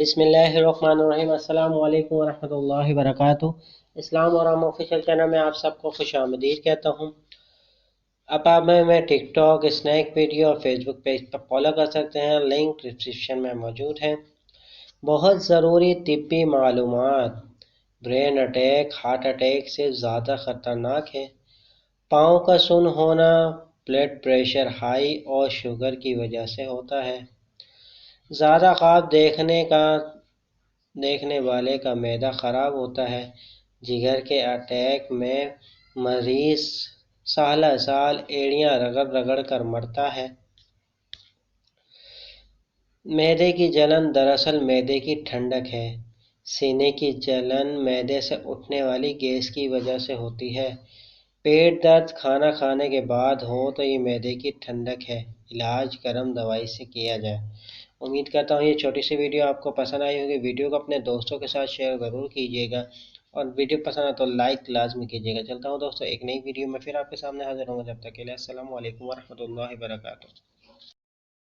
بسم اللہ الرحمن الرحیم۔ السلام علیکم ورحمۃ اللہ وبرکاتہ۔ اسلام اور آفیشیل چینل میں آپ سب کو خوش آمدید کہتا ہوں۔ اب آپ میں ٹک ٹاک، اسنیک ویڈیو اور فیس بک پیج پر فالو کر سکتے ہیں، لنک ڈسکرپشن میں موجود ہے۔ بہت ضروری طبی معلومات: برین اٹیک ہارٹ اٹیک سے زیادہ خطرناک ہے۔ پاؤں کا سن ہونا بلڈ پریشر ہائی اور شوگر کی وجہ سے ہوتا ہے۔ زیادہ خواب دیکھنے والے کا معدہ خراب ہوتا ہے۔ جگر کے اٹیک میں مریض سالہ سال ایڑیاں رگڑ رگڑ کر مرتا ہے۔ معدے کی جلن دراصل معدے کی ٹھنڈک ہے۔ سینے کی جلن معدے سے اٹھنے والی گیس کی وجہ سے ہوتی ہے۔ پیٹ درد کھانا کھانے کے بعد ہو تو یہ معدے کی ٹھنڈک ہے۔ علاج گرم دوائی سے کیا جائے۔ امید کرتا ہوں یہ چھوٹی سی ویڈیو آپ کو پسند آئی ہوگی۔ ویڈیو کو اپنے دوستوں کے ساتھ شیئر ضرور کیجیے گا، اور ویڈیو پسند آئے تو لائک لازمی کیجیے گا۔ چلتا ہوں دوستوں، ایک نئی ویڈیو میں پھر آپ کے سامنے حاضر ہوں گا۔ جب تک کے لیے السلام علیکم ورحمۃ اللہ وبرکاتہ۔